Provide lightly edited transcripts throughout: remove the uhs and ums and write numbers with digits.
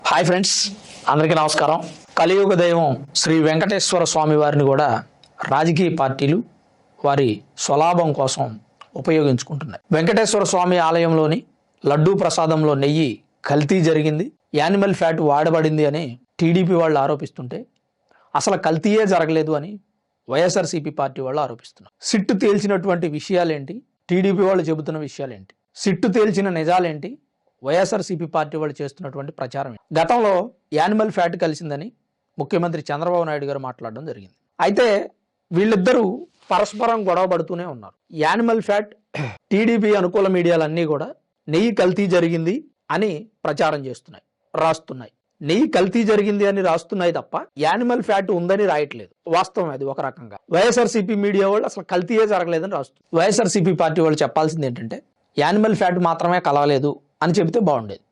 Hi friends, అందరికీ నమస్కారం. కలియుగ దైవం శ్రీ వెంకటేశ్వర స్వామి వారిని కూడా రాజకీయ పార్టీలు వారి స్వలాభం కోసం ఉపయోగించుకుంటున్నాయి. వెంకటేశ్వర స్వామి ఆలయంలోని లడ్డూ ప్రసాదంలో నెయ్యి కల్తీ జరిగింది, యానిమల్ ఫ్యాట్ వాడబడింది అని టీడీపీ వాళ్ళు ఆరోపిస్తుంటే అసలు కల్తీయే జరగలేదు అని వైఎస్ఆర్సీపీ పార్టీ వాళ్ళు ఆరోపిస్తున్నారు. సిట్టు తేల్చినటువంటి విషయాలేంటి, టీడీపీ వాళ్ళు చెబుతున్న విషయాలేంటి, సిట్టు తేల్చిన నిజాలేంటి, వైఎస్ఆర్సీపీ పార్టీ వాళ్ళు చేస్తున్నటువంటి ప్రచారం. గతంలో యానిమల్ ఫ్యాట్ కలిసిందని ముఖ్యమంత్రి చంద్రబాబు నాయుడు గారు మాట్లాడడం జరిగింది. అయితే వీళ్ళిద్దరూ పరస్పరం గొడవ పడుతూనే ఉన్నారు. యానిమల్ ఫ్యాట్ టీడీపీ అనుకూల మీడియాలన్నీ కూడా నెయ్యి కల్తీ జరిగింది అని ప్రచారం చేస్తున్నాయి, రాస్తున్నాయి. నెయ్యి కల్తీ జరిగింది అని రాస్తున్నాయి తప్ప యానిమల్ ఫ్యాట్ ఉందని రాయట్లేదు. వాస్తవం అది ఒక రకంగా. వైఎస్ఆర్సీపీ మీడియా వాళ్ళు అసలు కల్తీయే జరగలేదని రాస్తుంది. వైఎస్ఆర్సీపీ పార్టీ వాళ్ళు చెప్పాల్సింది ఏంటంటే యానిమల్ ఫ్యాట్ మాత్రమే కలవలేదు అని చెబితే బాగుండేది.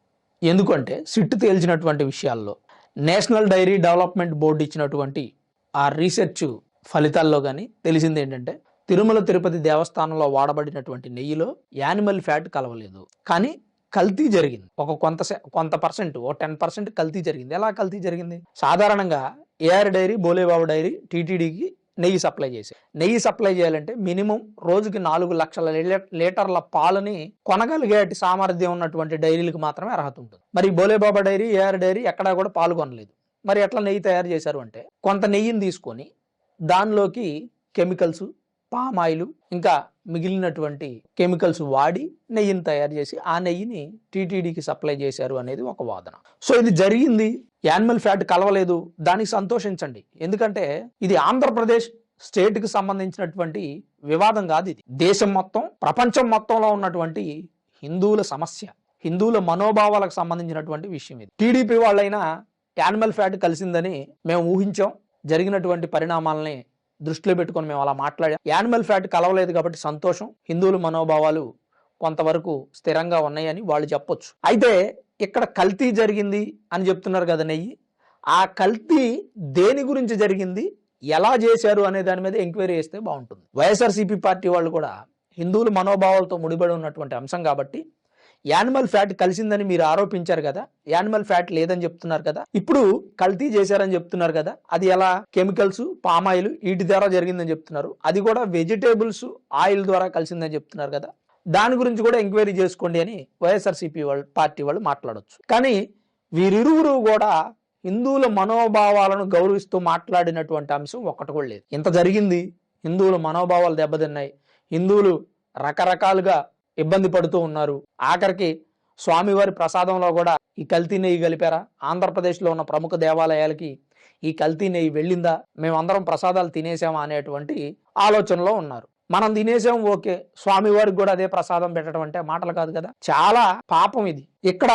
ఎందుకంటే సిట్టు తేల్చినటువంటి విషయాల్లో నేషనల్ డైరీ డెవలప్మెంట్ బోర్డు ఇచ్చినటువంటి ఆ రీసెర్చ్ ఫలితాల్లో కానీ తెలిసింది ఏంటంటే తిరుమల తిరుపతి దేవస్థానంలో వాడబడినటువంటి నెయ్యిలో యానిమల్ ఫ్యాట్ కలవలేదు, కానీ కల్తీ జరిగింది. కొంత పర్సెంట్, 10% కల్తీ జరిగింది. ఎలా కల్తీ జరిగింది? సాధారణంగా ఏఆర్ డైరీ, బోలేబాబు డైరీ టీటీడీకి నెయ్యి సప్లై చేశారు. నెయ్యి సప్లై చేయాలంటే మినిమం రోజుకి 4 లక్షల లీటర్ల పాలని కొనగలిగే సామర్థ్యం ఉన్నటువంటి డైరీలకు మాత్రమే అర్హత ఉంటుంది. మరి బోలేబాబా డైరీ, ఏఆర్ డైరీ ఎక్కడా కూడా పాలు కొనలేదు. మరి ఎట్లా నెయ్యి తయారు చేశారు అంటే కొంత నెయ్యిని తీసుకొని దానిలోకి కెమికల్స్, పామ్ ఆయిల్, ఇంకా మిగిలినటువంటి కెమికల్స్ వాడి నెయ్యిని తయారు చేసి ఆ నెయ్యిని టీటీడీకి సప్లై చేశారు అనేది ఒక వాదన. సో ఇది జరిగింది, యానిమల్ ఫ్యాట్ కలవలేదు, దానికి సంతోషించండి. ఎందుకంటే ఇది ఆంధ్రప్రదేశ్ స్టేట్కి సంబంధించినటువంటి వివాదం కాదు. ఇది దేశం మొత్తం, ప్రపంచం మొత్తంలో ఉన్నటువంటి హిందువుల సమస్య, హిందువుల మనోభావాలకు సంబంధించినటువంటి విషయం ఇది. టీడీపీ వాళ్ళైనా యానిమల్ ఫ్యాట్ కలిసిందని మేము ఊహించాం, జరిగినటువంటి పరిణామాలని దృష్టిలో పెట్టుకొని మేము అలా మాట్లాడాం. యానిమల్ ఫ్యాట్ కలవలేదు కాబట్టి సంతోషం, హిందువుల మనోభావాలు కొంతవరకు స్థిరంగా ఉన్నాయని వాళ్ళు చెప్పొచ్చు. అయితే ఇక్కడ కల్తీ జరిగింది అని చెప్తున్నారు కదా నెయ్యి. ఆ కల్తీ దేని గురించి జరిగింది, ఎలా చేశారు అనే దాని మీద ఎంక్వైరీ చేస్తే బాగుంటుంది. వైఎస్ఆర్సీపీ పార్టీ వాళ్ళు కూడా హిందువుల మనోభావాలతో ముడిపడి ఉన్నటువంటి అంశం కాబట్టి యానిమల్ ఫ్యాట్ కలిసిందని మీరు ఆరోపించారు కదా, యానిమల్ ఫ్యాట్ లేదని చెప్తున్నారు కదా, ఇప్పుడు కల్తీ చేశారని చెప్తున్నారు కదా, అది ఎలా? కెమికల్స్, పామ్ ఆయిల్ వీటి ద్వారా జరిగిందని చెప్తున్నారు. అది కూడా వెజిటేబుల్స్ ఆయిల్ ద్వారా కలిసిందని చెప్తున్నారు కదా, దాని గురించి కూడా ఎంక్వైరీ చేసుకోండి అని వైఎస్ఆర్సీపీ పార్టీ వాళ్ళు మాట్లాడొచ్చు. కానీ వీరిరువురు కూడా హిందువుల మనోభావాలను గౌరవిస్తూ మాట్లాడినటువంటి అంశం ఒక్కటి కూడా లేదు. ఇంత జరిగింది, హిందువుల మనోభావాలు దెబ్బతిన్నాయి, హిందువులు రకరకాలుగా ఇబ్బంది పడుతూ ఉన్నారు. ఆఖరికి స్వామివారి ప్రసాదంలో కూడా ఈ కల్తీ నెయ్యి కలిపారా? ఆంధ్రప్రదేశ్లో ఉన్న ప్రముఖ దేవాలయాలకి ఈ కల్తీ నెయ్యి వెళ్ళిందా? మేమందరం ప్రసాదాలు తినేసామా అనేటువంటి ఆలోచనలో ఉన్నారు. మనం తినేసాం, ఓకే, స్వామివారికి కూడా అదే ప్రసాదం పెట్టడం అంటే మాటలు కాదు కదా, చాలా పాపం ఇది. ఇక్కడ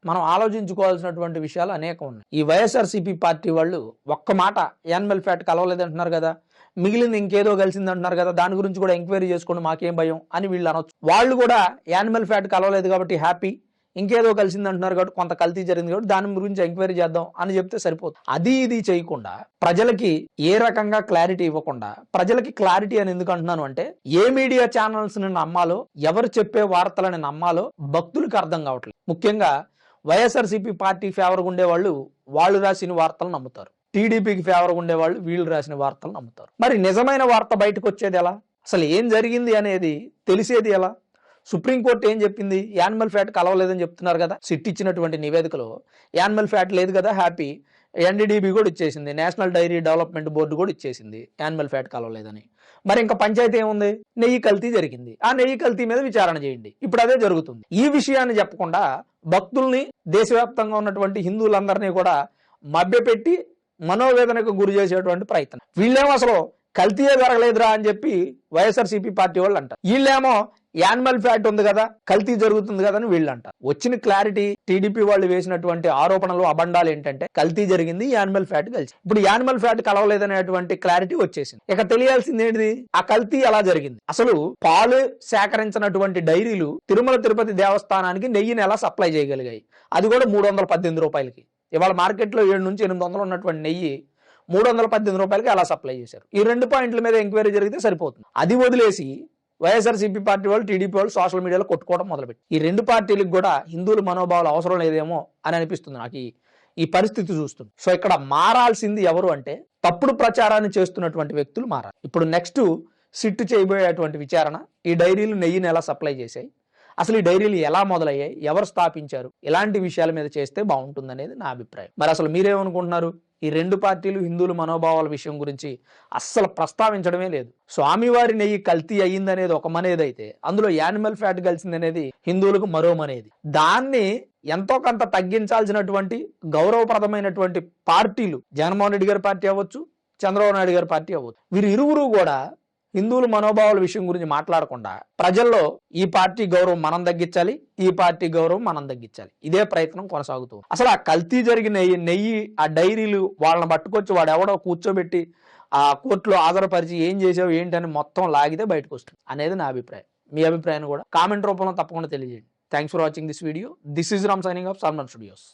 మనం ఆలోచించుకోవాల్సినటువంటి విషయాలు అనేకం ఉన్నాయి. ఈ వైఎస్ఆర్సీపీ పార్టీ వాళ్ళు ఒక్క మాట యానిమల్ ఫ్యాట్ కలవలేదు అంటున్నారు కదా, మిగిలింది ఇంకేదో కలిసింది అంటున్నారు కదా, దాని గురించి కూడా ఎంక్వైరీ చేసుకోండి, మాకేం భయం అని వీళ్ళు అనొచ్చు. వాళ్ళు కూడా యానిమల్ ఫ్యాట్ కలవలేదు కాబట్టి హ్యాపీ, ఇంకేదో కలిసింది అంటున్నారు కాబట్టి కొంత కల్తీ జరిగింది కాబట్టి దాని గురించి ఎంక్వైరీ చేద్దాం అని చెప్తే సరిపోతుంది. అది ఇది చేయకుండా ప్రజలకి ఏ రకంగా క్లారిటీ ఇవ్వకుండా, ప్రజలకి క్లారిటీ అని ఎందుకు అంటున్నాను అంటే ఏ మీడియా ఛానల్స్ ని నమ్మాలో, ఎవరు చెప్పే వార్తలని నమ్మాలో భక్తులకు అర్థం కావట్లేదు. ముఖ్యంగా వైఎస్ఆర్సీపీ పార్టీ ఫేవర్గా ఉండేవాళ్ళు వాళ్ళు రాసిన వార్తలు నమ్ముతారు, టీడీపీకి ఫేవర్గా ఉండేవాళ్ళు వీళ్ళు రాసిన వార్తలు నమ్ముతారు. మరి నిజమైన వార్త బయటకు వచ్చేది ఎలా? అసలు ఏం జరిగింది అనేది తెలిసేది ఎలా? సుప్రీంకోర్టు ఏం చెప్పింది? యానిమల్ ఫ్యాట్ కలవలేదని చెప్తున్నారు కదా, సిట్ ఇచ్చినటువంటి నివేదికలో యానిమల్ ఫ్యాట్ లేదు కదా, హ్యాపీ. ఎన్డీడీబీ కూడా ఇచ్చేసింది, నేషనల్ డైరీ డెవలప్మెంట్ బోర్డు కూడా ఇచ్చేసింది యానిమల్ ఫ్యాట్ కలవలేదని. మరి ఇంకా పంచాయతీ ఏముంది? నెయ్యి కల్తీ జరిగింది, ఆ నెయ్యి కల్తీ మీద విచారణ చేయండి. ఇప్పుడు అదే జరుగుతుంది. ఈ విషయాన్ని చెప్పకుండా భక్తుల్ని, దేశవ్యాప్తంగా ఉన్నటువంటి హిందువులందరినీ కూడా మభ్యపెట్టి మనోవేదనకు గురి చేసేటువంటి ప్రయత్నం. వీళ్ళేమో అసలు కల్తీయే జరగలేదురా అని చెప్పి వైఎస్ఆర్సీపీ పార్టీ వాళ్ళు అంటారు, వీళ్ళేమో యానిమల్ ఫ్యాట్ ఉంది కదా, కల్తీ జరుగుతుంది కదా అని వీళ్ళు అంటారు. వచ్చిన క్లారిటీ, టీడీపీ వాళ్ళు వేసినటువంటి ఆరోపణలు, అబండాలు ఏంటంటే కల్తీ జరిగింది, యానిమల్ ఫ్యాట్ కలిసి. ఇప్పుడు యానిమల్ ఫ్యాట్ కలవలేదనేటువంటి క్లారిటీ వచ్చేసింది. ఇక తెలియాల్సింది ఏంటిది? ఆ కల్తీ ఎలా జరిగింది? అసలు పాలు సేకరించినటువంటి డైరీలు తిరుమల తిరుపతి దేవస్థానానికి నెయ్యిని ఎలా సప్లై చేయగలిగాయి? అది కూడా 318 రూపాయలకి. ఇవాళ మార్కెట్లో 7 నుంచి 800 ఉన్నటువంటి నెయ్యి 318 రూపాయలకి ఎలా సప్లై చేశారు? ఈ 2 పాయింట్ల మీద ఎంక్వైరీ జరిగితే సరిపోతుంది. అది వదిలేసి వైఎస్ఆర్సీపీ పార్టీ వాళ్ళు, టీడీపీ వాళ్ళు సోషల్ మీడియాలో కొట్టుకోవడం మొదలుపెట్టి ఈ 2 పార్టీలకు కూడా హిందువుల మనోభావాలు అవసరం లేదేమో అని అనిపిస్తుంది నాకు. ఈ పరిస్థితి చూస్తుంది. సో ఇక్కడ మారాల్సింది ఎవరు అంటే తప్పుడు ప్రచారాన్ని చేస్తున్నటువంటి వ్యక్తులు మారాలి. ఇప్పుడు నెక్స్ట్ సిట్ చేయబోయేటువంటి విచారణ ఈ డైరీలు నెయ్యిని ఎలా సప్లై చేశాయి, అసలు ఈ డైరీలు ఎలా మొదలయ్యాయి, ఎవరు స్థాపించారు, ఇలాంటి విషయాల మీద చేస్తే బాగుంటుందనేది నా అభిప్రాయం. మరి అసలు మీరేమనుకుంటున్నారు? ఈ రెండు పార్టీలు హిందువుల మనోభావాల విషయం గురించి అస్సలు ప్రస్తావించడమే లేదు. స్వామివారి నెయ్యి కల్తీ అయ్యిందనేది ఒక మనేది అయితే అందులో యానిమల్ ఫ్యాట్ కలిసిందనేది హిందువులకు మరో మనేది. దాన్ని ఎంతో కొంత తగ్గించాల్సినటువంటి గౌరవప్రదమైనటువంటి పార్టీలు జగన్మోహన్ రెడ్డి గారి పార్టీ అవ్వచ్చు, చంద్రబాబు నాయుడు గారి పార్టీ అవ్వచ్చు, వీరు ఇరువురు కూడా హిందువుల మనోభావాల విషయం గురించి మాట్లాడకుండా ప్రజల్లో ఈ పార్టీ గౌరవం మనం తగ్గించాలి, ఈ పార్టీ గౌరవం మనం తగ్గించాలి, ఇదే ప్రయత్నం కొనసాగుతుంది. అసలు ఆ కల్తీ జరిగిన నెయ్యి ఆ డైరీలు వాళ్ళని పట్టుకొచ్చి వాడు ఎవడో కూర్చోబెట్టి ఆ కోర్టులో హాజరుపరిచి ఏం చేసావు ఏంటని మొత్తం లాగితే బయటకు వస్తుంది అనేది నా అభిప్రాయం. మీ అభిప్రాయాన్ని కూడా కామెంట్ రూపంలో తప్పకుండా తెలియజేయండి. Thanks for watching this video. This is Ram signing off Salman studios.